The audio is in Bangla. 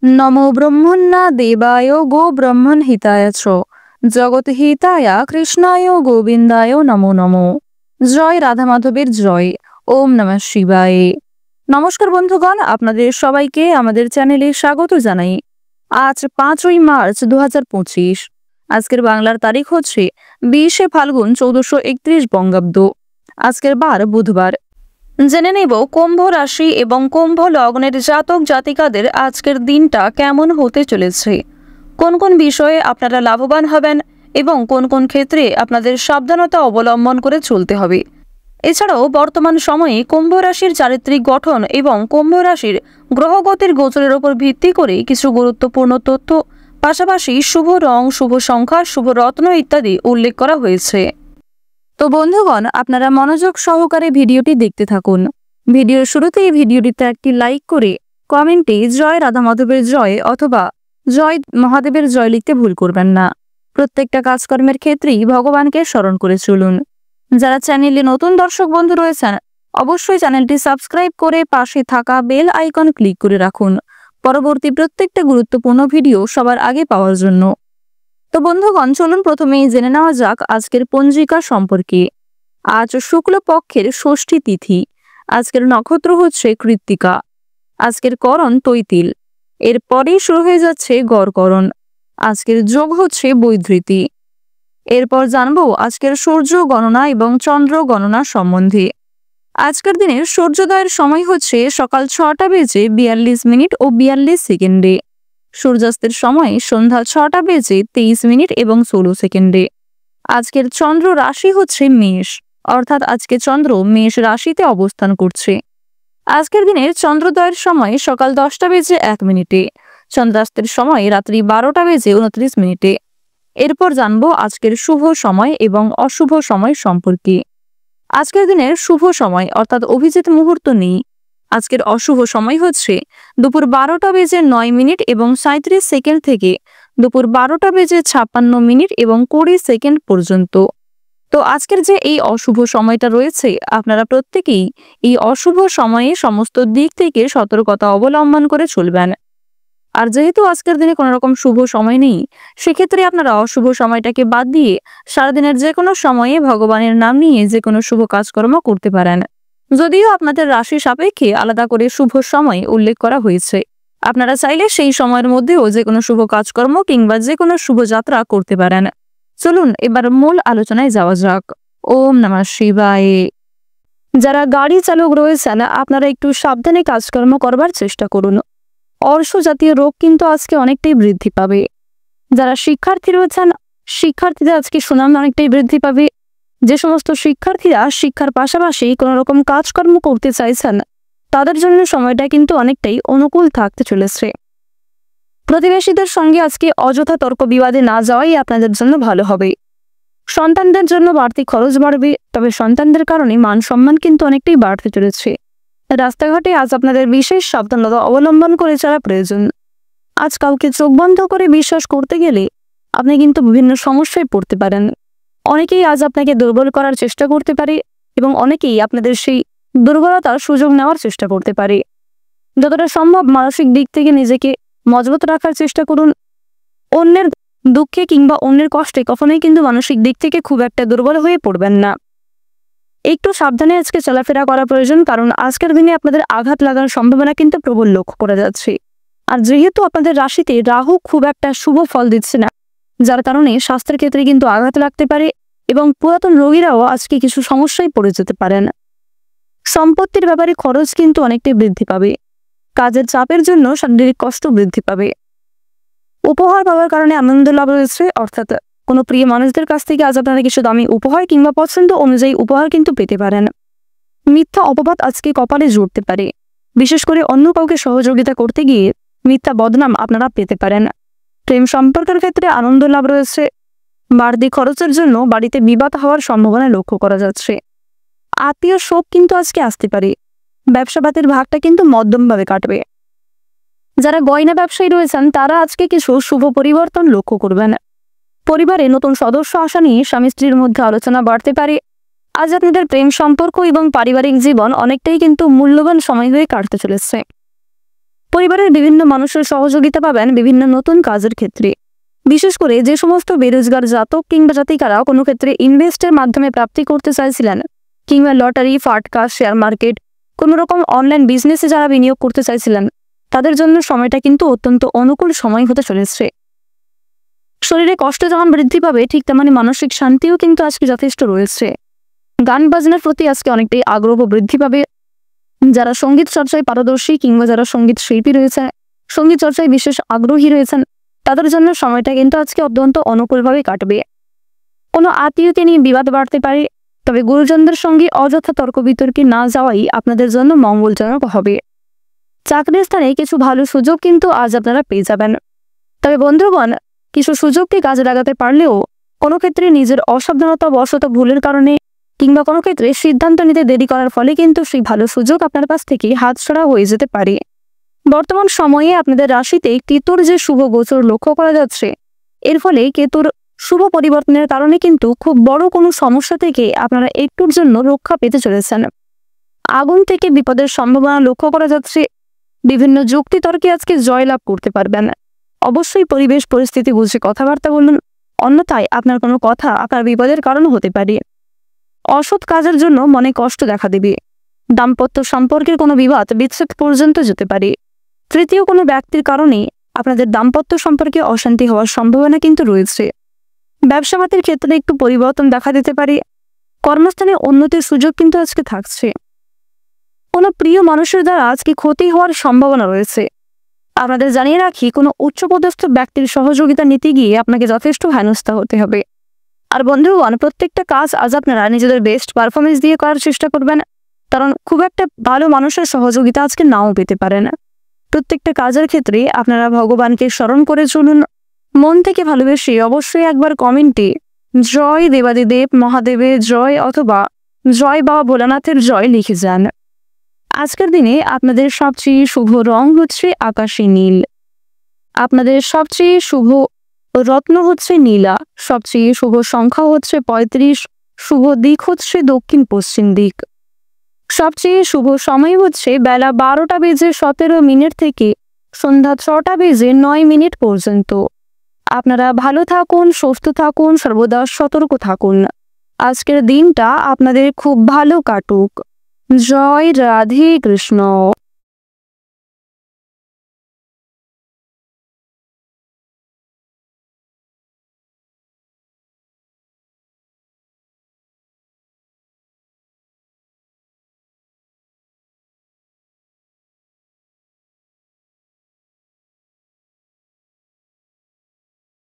নমো ব্রহ্মণ্যা দেবায় গো ব্রহ্মণ হিতায় চ জগৎ হিতায় কৃষ্ণায় গোবিন্দায় নমো নমো। জয় রাধা মাধবের জয়। ওম নমঃ শিবায়। নমস্কার বন্ধুগণ, আপনাদের সবাইকে আমাদের চ্যানেলে স্বাগত জানাই। আজ 5ই মার্চ 2025। আজকের বাংলার তারিখ হচ্ছে 20শে ফাল্গুন 1431 বঙ্গাব্দ। আজকের বার বুধবার। জেনে নেব কুম্ভ রাশি এবং কুম্ভ লগ্নের জাতক জাতিকাদের আজকের দিনটা কেমন হতে চলেছে, কোন কোন বিষয়ে আপনারা লাভবান হবেন এবং কোন কোন ক্ষেত্রে আপনাদের সাবধানতা অবলম্বন করে চলতে হবে। এছাড়াও বর্তমান সময়ে কুম্ভ রাশির চারিত্রিক গঠন এবং কুম্ভ রাশির গ্রহগতির গোচরের উপর ভিত্তি করে কিছু গুরুত্বপূর্ণ তথ্য, পাশাপাশি শুভ রং, শুভ সংখ্যা, শুভ রত্ন ইত্যাদি উল্লেখ করা হয়েছে। তো বন্ধুগণ, আপনারা মনোযোগ সহকারে ভিডিওটি দেখতে থাকুন। ভিডিওর শুরুতেই ভিডিওটিতে একটি লাইক করে কমেন্টে জয় রাধা মাধবের জয় অথবা জয় মহাদেবের জয় লিখতে ভুল করবেন না। প্রত্যেকটা কাজকর্মের ক্ষেত্রেই ভগবানকে স্মরণ করে চলুন। যারা চ্যানেলে নতুন দর্শক বন্ধু রয়েছেন, অবশ্যই চ্যানেলটি সাবস্ক্রাইব করে পাশে থাকা বেল আইকন ক্লিক করে রাখুন পরবর্তী প্রত্যেকটা গুরুত্বপূর্ণ ভিডিও সবার আগে পাওয়ার জন্য। তো বন্ধুগণ, চলুন প্রথমেই জেনে নেওয়া যাক আজকের পঞ্জিকা সম্পর্কে। আজ শুক্ল পক্ষের ষষ্ঠী তিথি। আজকের নক্ষত্র হচ্ছে কৃত্তিকা। আজকের করণ তৈতিল। এরপরেই শুরু হয়ে যাচ্ছে গড়করণ। আজকের যোগ হচ্ছে বৈধৃতি। এরপর জানবো আজকের সূর্য গণনা এবং চন্দ্র গণনা সম্বন্ধে। আজকের দিনের সূর্যোদয়ের সময় হচ্ছে সকাল 6টা বেজে 42 মিনিট ও 42 সেকেন্ডে। সূর্যাস্তের সময় সন্ধ্যা 6টা বেজে 23 মিনিট এবং 16 সেকেন্ডে। আজকের চন্দ্র রাশি হচ্ছে মেষ, অর্থাৎ আজকে চন্দ্র মেষ রাশিতে অবস্থান করছে। আজকের দিনের চন্দ্রোদয়ের সময় সকাল 10টা বেজে 1 মিনিটে। চন্দ্রাস্তের সময় রাত্রি 12টা বেজে 29 মিনিটে। এরপর জানবো আজকের শুভ সময় এবং অশুভ সময় সম্পর্কে। আজকের দিনের শুভ সময় অর্থাৎ অভিজিৎ মুহূর্ত নেই। আজকের অশুভ সময় হচ্ছে দুপুর 12টা বেজে 9 মিনিট এবং 37 সেকেন্ড থেকে দুপুর 12টা বেজে 56 মিনিট এবং 20 সেকেন্ড পর্যন্ত। তো আজকের যে এই অশুভ সময়টা রয়েছে, আপনারা প্রত্যেকেই এই অশুভ সময়ে সমস্ত দিক থেকে সতর্কতা অবলম্বন করে চলবেন। আর যেহেতু আজকের দিনে কোনো রকম শুভ সময় নেই, সেক্ষেত্রে আপনারা অশুভ সময়টাকে বাদ দিয়ে সারাদিনের যে কোনো সময়ে ভগবানের নাম নিয়ে যে কোনো শুভ কাজকর্ম করতে পারেন। যদিও আপনাদের রাশি সাপেক্ষে আলাদা করে শুভ সময় উল্লেখ করা হয়েছে, আপনারা চাইলে সেই সময়ের মধ্যেও যে কোনো শুভ কাজকর্ম কিংবা যে কোনো শুভ যাত্রা করতে পারেন। চলুন এবার মূল আলোচনায় যাওয়া যাক। ওম নমঃ শিবায়। যারা গাড়ি চালক রয়েছেন, আপনারা একটু সাবধানে কাজকর্ম করবার চেষ্টা করুন। অর্শ জাতীয় রোগ কিন্তু আজকে অনেকটাই বৃদ্ধি পাবে। যারা শিক্ষার্থী রয়েছেন, শিক্ষার্থীদের আজকে সুনাম অনেকটাই বৃদ্ধি পাবে। যে সমস্ত শিক্ষার্থীরা শিক্ষার পাশাপাশি কোনো রকম কাজকর্ম করতে চাইছেন, তাদের জন্য সময়টা কিন্তু অনেকটাই অনুকূল থাকতে চলেছে। প্রতিবেশীদের সঙ্গে আজকে অযথা তর্ক বিবাদে না যাওয়াই আপনাদের জন্য ভালো হবে। সন্তানদের জন্য বাড়তি খরচ বাড়বে, তবে সন্তানদের কারণে মান সম্মান কিন্তু অনেকটাই বাড়তে চলেছে। রাস্তাঘাটে আজ আপনাদের বিশেষ সাবধানতা অবলম্বন করে চলা প্রয়োজন। আজ কাউকে চোখ বন্ধ করে বিশ্বাস করতে গেলে আপনি কিন্তু বিভিন্ন সমস্যায় পড়তে পারেন। অনেকেই আজ আপনাকে দুর্বল করার চেষ্টা করতে পারে এবং অনেকেই আপনাদের সেই দুর্বলতার সুযোগ নেওয়ার চেষ্টা করতে পারে। যতটা সম্ভব মানসিক দিক থেকে নিজেকে মজবুত রাখার চেষ্টা করুন। অন্যের দুঃখে কিংবা অন্যের কষ্টে কখনোই কিন্তু মানসিক দিক থেকে খুব একটা দুর্বল হয়ে পড়বেন না। একটু সাবধানে আজকে চলাফেরা করা প্রয়োজন, কারণ আজকের দিনে আপনাদের আঘাত লাগার সম্ভাবনা কিন্তু প্রবল লক্ষ্য করা যাচ্ছে। আর যেহেতু আপনাদের রাশিতে রাহু খুব একটা শুভ ফল দিচ্ছে না, যার কারণে স্বাস্থ্যের ক্ষেত্রে কিন্তু আঘাত লাগতে পারে এবং পুরাতন রোগীরাও আজকে কিছু সমস্যায় পড়ে যেতে পারেন। সম্পত্তির ব্যাপারে খরচ কিন্তু অনেকটাই বৃদ্ধি পাবে। কাজের চাপের জন্য শারীরিক কষ্ট বৃদ্ধি পাবে। উপহার পাওয়ার কারণে আনন্দ লাভ রয়েছে, অর্থাৎ কোনো প্রিয় মানুষদের কাছ থেকে আজ আপনারা কিছু দামি উপহার কিংবা পছন্দ অনুযায়ী উপহার কিন্তু পেতে পারেন। মিথ্যা অপবাদ আজকে কপালে জুড়তে পারে। বিশেষ করে অন্য কাউকে সহযোগিতা করতে গিয়ে মিথ্যা বদনাম আপনারা পেতে পারেন। প্রেম সম্পর্কের ক্ষেত্রে আনন্দ লাভ রয়েছে। বাড়তি খরচের জন্য বাড়িতে বিবাদ হওয়ার সম্ভাবনা লক্ষ্য করা যাচ্ছে। আত্মীয় শোক কিন্তু আজকে আসতে পারে। ব্যবসাপাতির ভাগটা কিন্তু মধ্যমভাবে কাটবে। যারা গয়না ব্যবসায়ী রয়েছেন, তারা আজকে কিছু শুভ পরিবর্তন লক্ষ্য করবেন। পরিবারে নতুন সদস্য আসা নিয়ে স্বামী স্ত্রীর মধ্যে আলোচনা বাড়তে পারে। আজ আপনাদের প্রেম সম্পর্ক এবং পারিবারিক জীবন অনেকটাই কিন্তু মূল্যবান সময় হয়ে কাটতে চলেছে। পরিবারের বিভিন্ন মানুষের সহযোগিতা পাবেন বিভিন্ন নতুন কাজের ক্ষেত্রে। বিশেষ করে যে সমস্ত বেরোজগার জাতক কিংবা জাতিকারা কোনো ক্ষেত্রে ইনভেস্টের মাধ্যমে প্রাপ্তি করতে চাইছিলেন, কিংবা লটারি, ফাটকা, শেয়ার মার্কেট, কোনো রকম অনলাইন বিজনেসে যারা বিনিয়োগ করতে চাইছিলেন, তাদের জন্য সময়টা কিন্তু অত্যন্ত অনুকূল সময় হতে চলেছে। শরীরে কষ্ট যেমন বৃদ্ধি পাবে, ঠিক তেমনি মানসিক শান্তিও কিন্তু আজকে যথেষ্ট রয়েছে। গান বাজনার প্রতি আজকে অনেকটাই আগ্রহ বৃদ্ধি পাবে। যারা সঙ্গীত চর্চায় পারদর্শী কিংবা যারা সঙ্গীত শিল্পী রয়েছে, সঙ্গীত চর্চায় বিশেষ আগ্রহী রয়েছেন, তাদের জন্য সময়টা কিন্তু আজকে অত্যন্ত অনুকূলভাবে কাটবে। কোনো আত্মীয়কে নিয়ে বিবাদ বাড়তে পারে, তবে গুরুজনদের সঙ্গে অযথা তর্ক বিতর্কে না যাওয়াই আপনাদের জন্য মঙ্গলজনক হবে। চাকরির স্থানে কিছু ভালো সুযোগ কিন্তু আজ আপনারা পেয়ে যাবেন। তবে বন্ধুগণ, কিছু সুযোগকে কাজে লাগাতে পারলেও কোনো ক্ষেত্রে নিজের অসাবধানতা বশত ভুলের কারণে কিংবা কোনো ক্ষেত্রে সিদ্ধান্ত নিতে দেরি করার ফলে কিন্তু সেই ভালো সুযোগ আপনার কাছ থেকে হাতছাড়া হয়ে যেতে পারে। বর্তমান সময়ে আপনাদের রাশিতে কেতুর যে শুভ গোচর লক্ষ্য করা যাচ্ছে, এর ফলে কেতুর শুভ পরিবর্তনের কারণে কিন্তু খুব বড় কোনো সমস্যা থেকে আপনারা একটুর জন্য রক্ষা পেতে চলেছেন। আগুন থেকে বিপদের সম্ভাবনা লক্ষ্য করা যাচ্ছে। বিভিন্ন যুক্তিতর্কে আজকে জয়লাভ করতে পারবেন। অবশ্যই পরিবেশ পরিস্থিতি বুঝে কথাবার্তা বলুন, অন্যথায় আপনার কোনো কথা আপনার বিপদের কারণ হতে পারে। অসৎ কাজের জন্য মনে কষ্ট দেখা দেবে। দাম্পত্য সম্পর্কের কোনো বিবাদ বিচ্ছেদ পর্যন্ত যেতে পারে। তৃতীয় কোনো ব্যক্তির কারণে আপনাদের দাম্পত্য সম্পর্কে অশান্তি হওয়ার সম্ভাবনা কিন্তু রয়েছে। ব্যবসাপাতির ক্ষেত্রে একটু পরিবর্তন দেখা দিতে পারে। কর্মস্থানে উন্নতির সুযোগ কিন্তু আজকে থাকছে। কোনো প্রিয় মানুষের দ্বারা আজকে ক্ষতি হওয়ার সম্ভাবনা রয়েছে। আপনাদের জানিয়ে রাখি, কোনো উচ্চপদস্থ ব্যক্তির সহযোগিতা নিতে গিয়ে আপনাকে যথেষ্ট হেনস্থা হতে হবে। আর বন্ধুগণ, প্রত্যেকটা কাজ আজ আপনারা নিজেদের বেস্ট পারফরমেন্স দিয়ে করার চেষ্টা করবেন, কারণ খুব একটা ভালো মানুষের সহযোগিতা আজকে নাও পেতে পারেন। প্রত্যেকটা কাজের ক্ষেত্রে আপনারা ভগবানকে স্মরণ করে চলুন। মন থেকে ভালোবেসে অবশ্যই একবার কমেন্টে জয় দেবাদিদেব মহাদেবের জয় অথবা জয় বাবা ভোলানাথের জয় লিখে যান। আজকের দিনে আপনাদের সবচেয়ে শুভ রং হচ্ছে আকাশী নীল। আপনাদের সবচেয়ে শুভ রত্ন হচ্ছে নীলা। সবচেয়ে শুভ সংখ্যা হচ্ছে 35। শুভ দিক হচ্ছে দক্ষিণ পশ্চিম দিক। সবচেয়ে শুভ সময় হচ্ছে বেলা 12:17 থেকে সন্ধ্যা 6:09 পর্যন্ত। আপনারা ভালো থাকুন, সুস্থ থাকুন, সর্বদা সতর্ক থাকুন। আজকের দিনটা আপনাদের খুব ভালো কাটুক। জয় রাধে কৃষ্ণ।